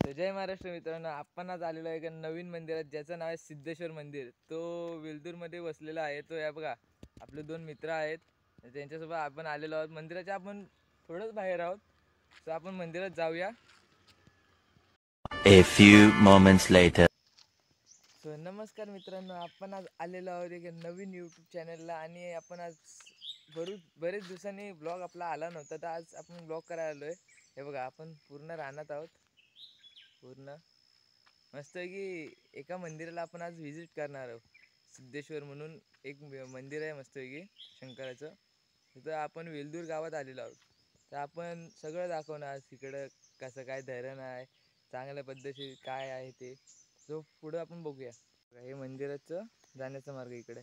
तर जय महाराष्ट्र मित्रांनो, आपण आज आलेलो आहे एका नवीन मंदिरात ज्याचं नाव आहे सिद्धेश्वर मंदिर। तो वेलदूरमध्ये वसलेला आहे। तो या बघा आपले दोन मित्र आहेत, त्यांच्यासोबत आपण आलेलो आहोत। मंदिराच्या आपण थोडंच बाहेर आहोत, तर आपण मंदिरात जाऊया। A few moments later. So नमस्कार मित्रांनो, आपण आज आलेलो आहोत एका नवीन यूट्यूब चॅनलला आणि आपण आज बरेच दिवसांनी ब्लॉग आपला आला नव्हता, तर आज आपण ब्लॉग करायला आलोय। हे बघा आपण पूर्ण रानात आहोत, पूर्ण मस्त आहे की एका मंदिराला आपण आज व्हिजिट करणार आहोत। सिद्धेश्वर म्हणून एक मंदिर आहे मस्त आहे की शंकराचं। तिथं आपण वेलदूर गावात आलेलो आहोत, तर आपण सगळं दाखवणार तिकडं कसं काय धरण आहे, चांगल्या पद्धतीने काय आहे ते जो पुढं आपण बघूया। हे मंदिराचं जाण्याचा मार्ग इकडे।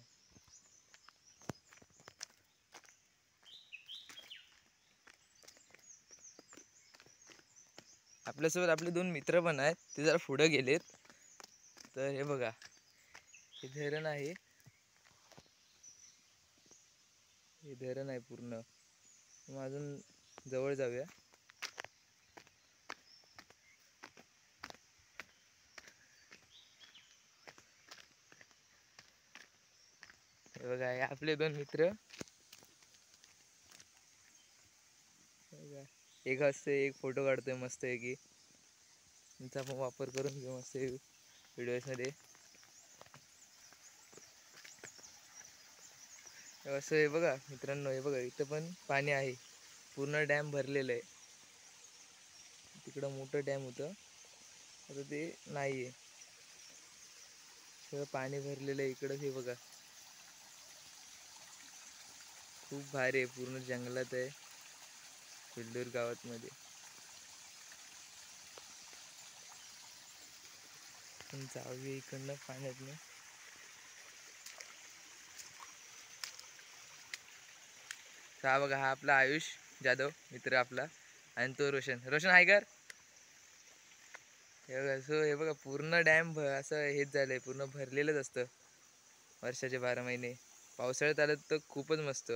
आपल्यासोबत आपले दोन मित्र पण आहेत, ते जरा पुढे गेलेत। तर हे बघा हे धरण आहे, हे धरण आहे पूर्ण। मग अजून जवळ जाऊया। हे बघा हे आपले दोन मित्र, एक असते एक फोटो काढतोय मस्त आहे की त्यांचा आपण वापर करून घेऊ मस्त व्हिडिओज मध्ये। असं हे बघा मित्रांनो, हे बघा इथं पण पाणी आहे, पूर्ण डॅम भरलेलं आहे। तिकडं मोठं डॅम होतं, आता ते नाही आहे, सगळं पाणी भरलेलं आहे इकडं। हे बघा खूप भारी आहे, पूर्ण जंगलात आहे वेलदूर गावात मध्ये। पण जाऊया इकडनं पाण्यातनं। हा बघा हा आपला आयुष जाधव मित्र आपला, आणि तो रोशन आहे कर। हे बघा सो हे बघा पूर्ण डॅम असं हेच झालंय, पूर्ण भरलेलंच असतं वर्षाचे 12 महिने। पावसाळ्यात आलं तर खूपच मस्त।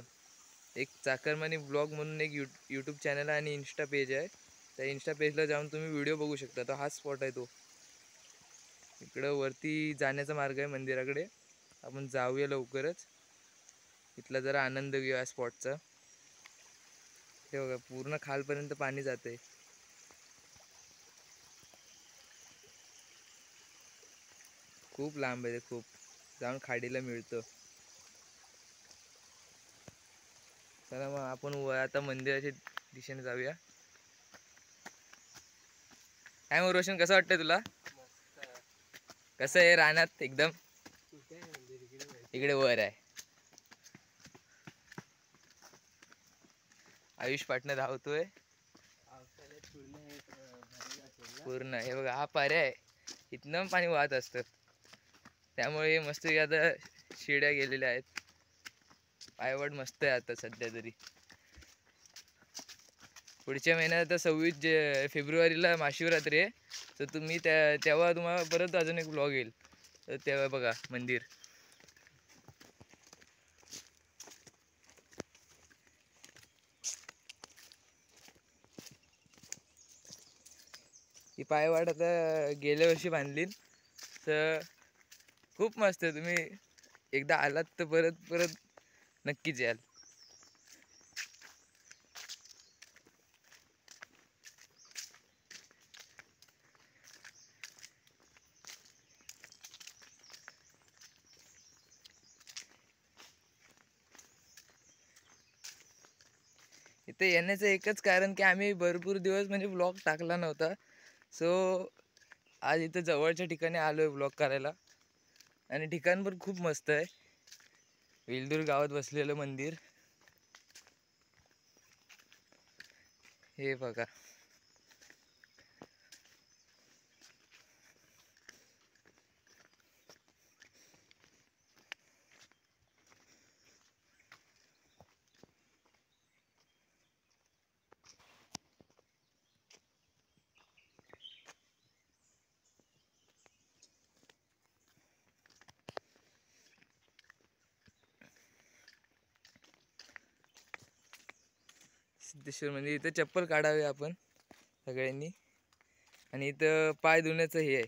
एक चाकरमानी ब्लॉग म्हणून एक यूट्यूब चॅनल आणि इंस्टा पेज आहे, त्या इंस्टा पेजला जाऊन तुम्ही व्हिडिओ बघू शकता। तो हा स्पॉट आहे, तो इकडं वरती जाण्याचा मार्ग आहे मंदिराकडे। आपण जाऊया लवकरच, इथला जरा आनंद घेऊया स्पॉटचा। हे बघा पूर्ण खालपर्यंत पाणी जाते, खूप लांब आहे ते, खूप जाऊन खाडीला मिळतं। चला मग आपण आता मंदिराच्या दिशेने जाऊया। काय मग रोशन, कसं वाटतंय तुला? कसं आहे रानात एकदम? इकडे वर आहे आयुष पाटणं धावतोय पूर्ण। हे बघा हा पर्याय आहे, इथनं पाणी वाहत असतं, त्यामुळे मस्त आता शिड्या गेलेल्या आहेत। पायवाट मस्त आहे आता सध्या तरी। पुढच्या महिन्यात आता 26 फेब्रुवारीला महाशिवरात्री आहे, तर तुम्ही तेव्हा तुम्हाला परत अजून एक ब्लॉग येईल। तर तेव्हा बघा मंदिर ही पायवाट आता गेल्या वर्षी बांधली, तर खूप मस्त आहे। तुम्ही एकदा आलात तर परत परत नक्कीच याल। इथे येण्याचं एकच कारण की आम्ही भरपूर दिवस म्हणजे ब्लॉग टाकला नव्हता, सो आज इथं जवळच्या ठिकाणी आलोय ब्लॉग करायला। आणि ठिकाण पण खूप मस्त आहे, वेलदूर गावात बसलेलं मंदिर। हे बघा सिद्धेश्वर म्हणजे इथे चप्पल काढावी आपण सगळ्यांनी, आणि इथं पाय धुण्याचं हे आहे,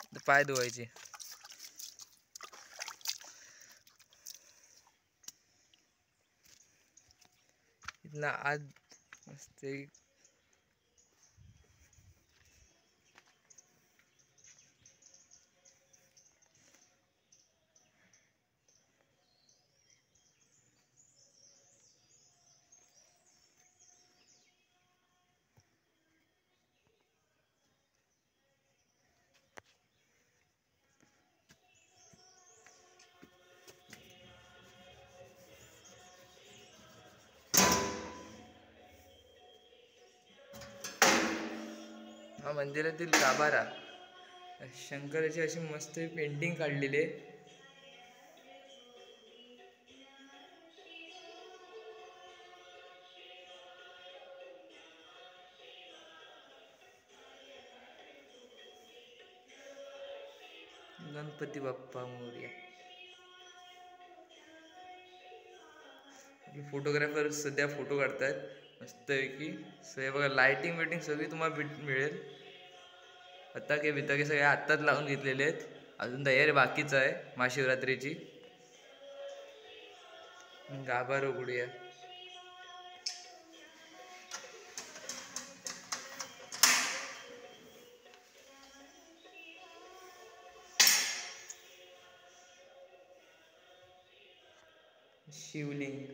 इथं पाय धुवायचे. इथनं आज मस्त हा मंदिरातील गाभारा. शंकराची अशी मस्त पेंटिंग काढलेली आहे. गणपती बाप्पा मोरया. फोटोग्राफर सध्या फोटो काढतायत मस्तपैकी. हे बघा लाइटिंग बिटिंग सगळी तुम्हाला मिळेल. फटाके बिटाके सगळे आत्ताच लावून घेतलेले आहेत. अजून तयारी बाकीच आहे महाशिवरात्रीची. गाभार उघडूया. शिवलिंग.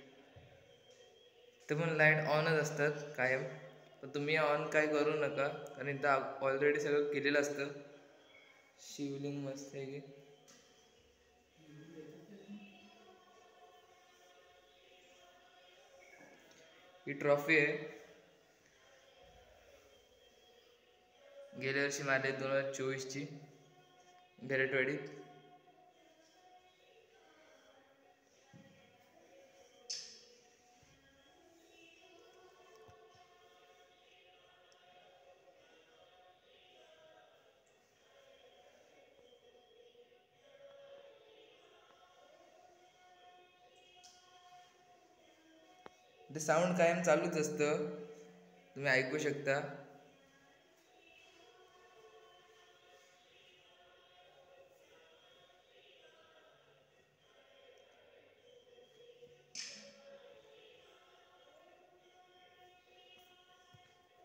ते पण लाईट ऑनच असतात कायम, पण तुम्ही ऑन काय करू नका कारण इथं ऑलरेडी सगळं केलेलं असतं. शिवलिंग मस्त आहे की. ही ट्रॉफी आहे, गेल्या वर्षी माझे 2024ची गैरेटवाडीत. ते साऊंड कायम चालूच असतं, तुम्ही ऐकू शकता.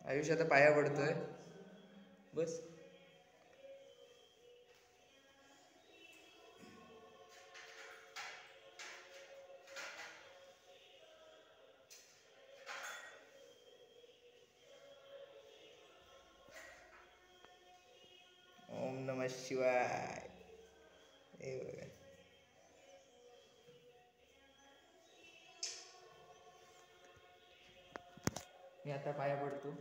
आयुष्य आता पाया पडतोय बस. ओम नमः शिवाय. मी आता पाया पडतो.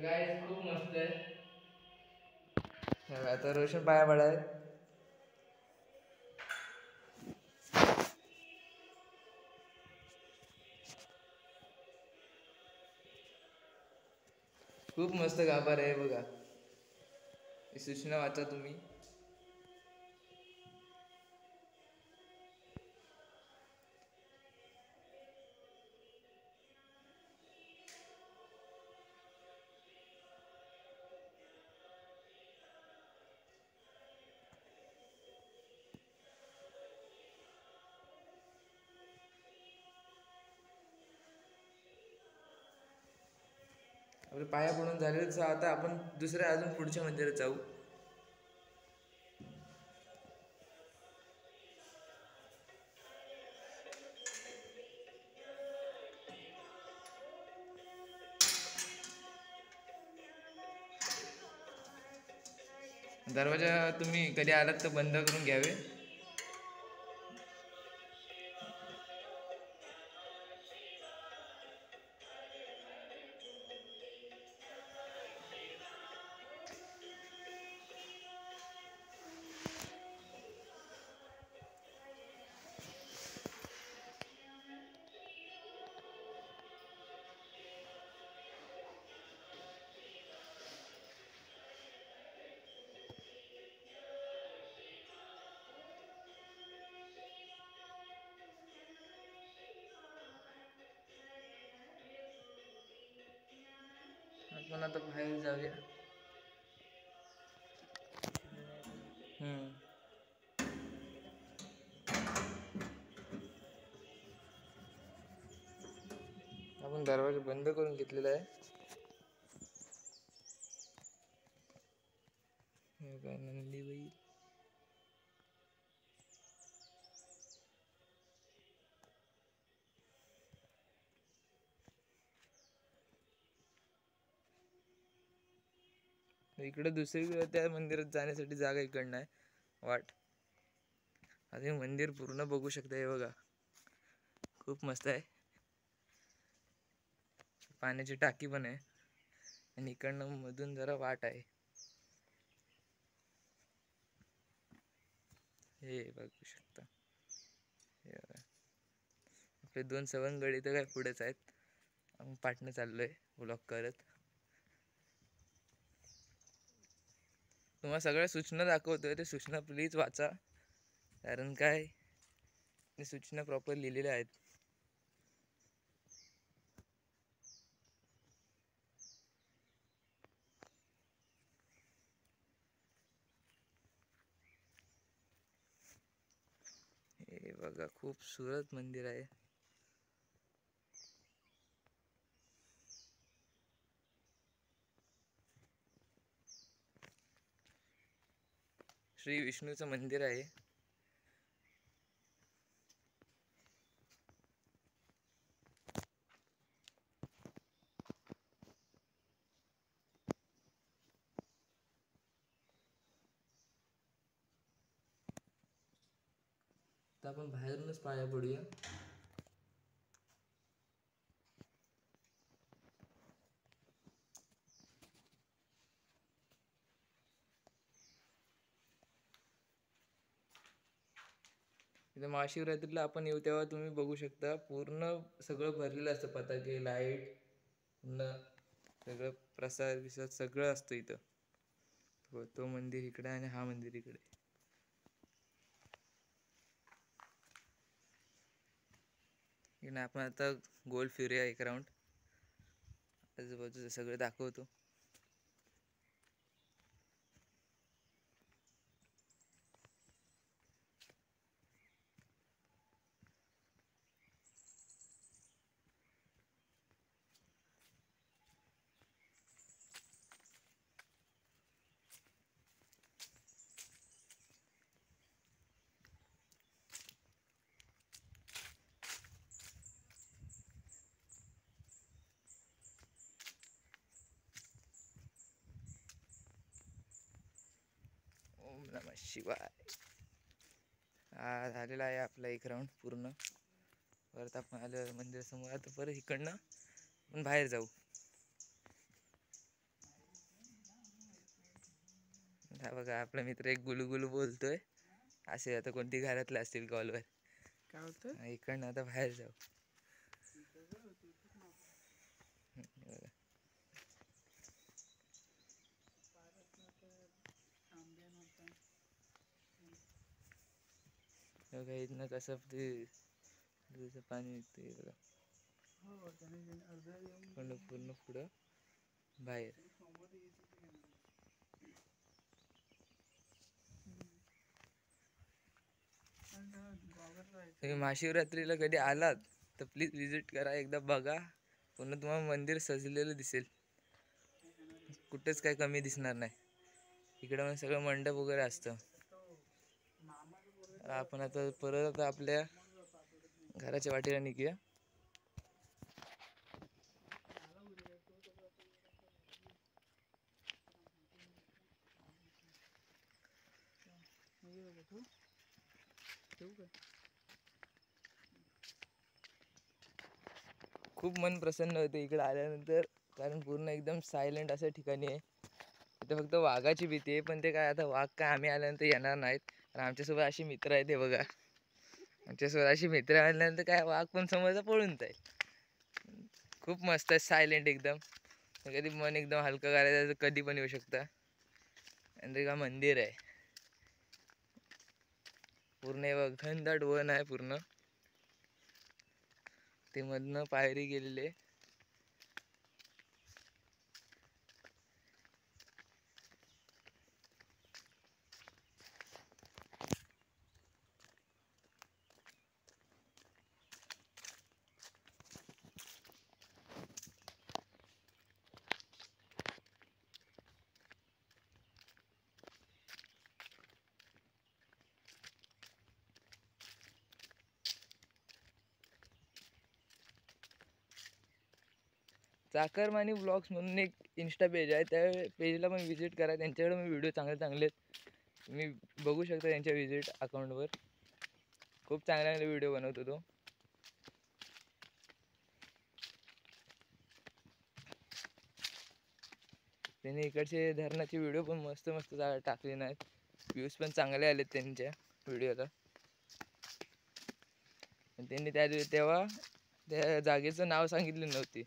गाइस खूप मस्त आहे. आता रोशन पाया पडाय. खूप मस्त गाभार आहे बघा. ही सूचना वाचा तुम्ही. आपले पाया पडून झालेच. आता आपण दुसऱ्या अजून पुढच्या मंदिरात जाऊ. दरवाजा तुम्ही कधी आलात तर बंद करून घ्यावे. आपण आता बाहेर जाऊया. आपण दरवाजा बंद करून घेतलेला आहे. हे काय नंदी बैल. इकडे दुसरीकडे त्या मंदिरात जाण्यासाठी जागा इकडनं आहे वाट. आता हे मंदिर पूर्ण बघू शकता. हे बघा खूप मस्त आहे. पाण्याची टाकी पण आहे आणि इकडनं मधून जरा वाट आहे. हे बघू शकता. हे बघा आपले 2 सवंगडी तर काय पुढेच आहेत. आपण पाटणं चाललोय व्लॉग करत. तुम्हाला सगळ्या सूचना दाखवतोय, ते सूचना प्लीज वाचा, कारण काय ते सूचना प्रॉपर लिहिलेल्या आहेत. हे बघा खूपसूरत मंदिर आहे. श्री विष्णूचं मंदिर आहे. तर आपण बाहेरूनच पाया पडूया. इथे महाशिवरात्रीला आपण येऊ तेव्हा तुम्ही बघू शकता पूर्ण सगळं भरलेलं असतं. पताके, लाईट, पूर्ण सगळं प्रसाद विसाद सगळं असतं इथं. तो मंदिर इकडे आणि हा मंदिर इकडे. इकडे आपण आता गोल फिरूया एक राऊंड. आजूबाजूचं सगळं दाखवतो. ओम नमः शिवाय. हा झालेला आहे आपला एक राऊंड पूर्ण. परत आपण आलो मंदिरासमोर. आता परत इकडनं आपण बाहेर जाऊ. हा बघा आपला मित्र एक गुलुगुलू बोलतोय. असे आता कोणती घरातले असतील कॉलवर. काय होतं? इकडनं आता बाहेर जाऊ. बघा इथनं कसं ते दुधाचं पाणी निघतंय बघा. पूर्ण पुढं बाहेर. तुम्ही महाशिवरात्रीला कधी आलात तर प्लीज विजिट करा. एकदा बघा. पुन्हा तुम्हाला मंदिर सजलेलं दिसेल. कुठेच काही कमी दिसणार नाही. इकडे पण सगळं मंडप वगैरे असतं. आपण आता परत आपल्या घराच्या वाटेला निघूया. खूप मन प्रसन्न होते इकडे आल्यानंतर, कारण पूर्ण एकदम सायलेंट असं ठिकाणी आहे. इथं फक्त वाघाची भीती आहे, पण ते काय आता वाघ काय आम्ही आल्यानंतर येणार नाहीत. कारण आमच्यासोबत अशी मित्र आहेत. हे बघा आमच्यासोबत अशी मित्र आल्यानंतर काय वाघ पण समोरचा पळून जाईल. खूप मस्त आहे, सायलेंट एकदम. कधी मन एकदम हलकं करायचं तर कधी पण येऊ शकता. आणि ते का मंदिर आहे पूर्ण. बघ घनदाट वन आहे पूर्ण. ते मधनं पायरी गेलेले. चाकरमानी ब्लॉग्स म्हणून एक इंस्टा पेज आहे, त्या पेजला पण व्हिजिट करा. त्यांच्याकडे पण व्हिडिओ चांगले चांगले आहेत, तुम्ही बघू शकता त्यांच्या व्हिजिट अकाउंटवर. खूप चांगले चांगले व्हिडिओ बनवतो तो. त्यांनी इकडचे धरणाचे व्हिडिओ पण मस्त मस्त टाकले नाहीत, व्ह्यूज पण चांगले आलेत त्यांच्या व्हिडिओला. त्यांनी तेव्हा त्या जागेचं नाव सांगितले नव्हती,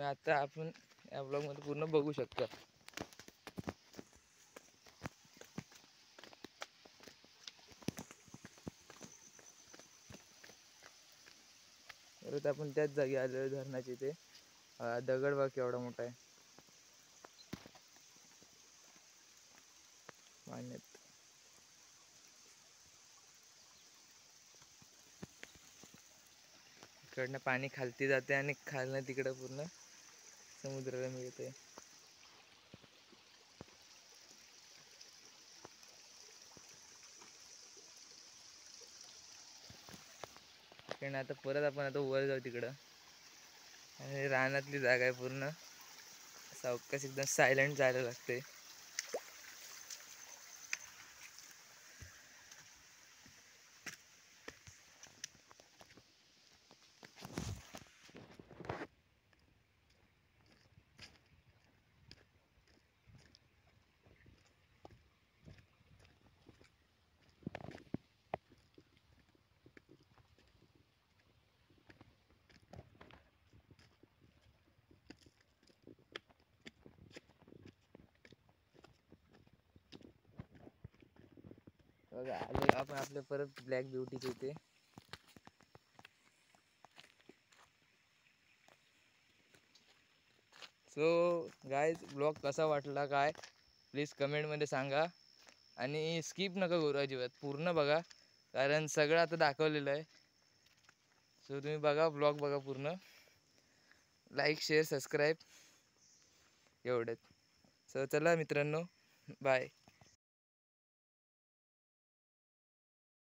आता आपण या ब्लॉगमध्ये पूर्ण बघू शकता. परत आपण त्याच जागी आलो धरणाची. ते दगड बघ केवढा मोठा आहे पाण्यात. इकडनं पाणी खालती जाते आणि खालनं तिकडं पूर्ण समुद्राला मिळते. कारण आता परत आपण आता वर जाऊ तिकडं. आणि रानातली जागा आहे पूर्ण, सावकाश एकदम सायलेंट जायला लागते. बघा आलो आपण आपल्या परत ब्लॅक ब्युटीच्या इथे. सो गाईज, ब्लॉग कसा वाटला काय प्लीज कमेंटमध्ये सांगा. आणि स्किप नका करू अजिबात, पूर्ण बघा, कारण सगळं आता दाखवलेलं आहे. सो तुम्ही बघा, ब्लॉग बघा पूर्ण. लाईक, शेअर, सबस्क्राईब एवढंच. सो चला मित्रांनो, बाय.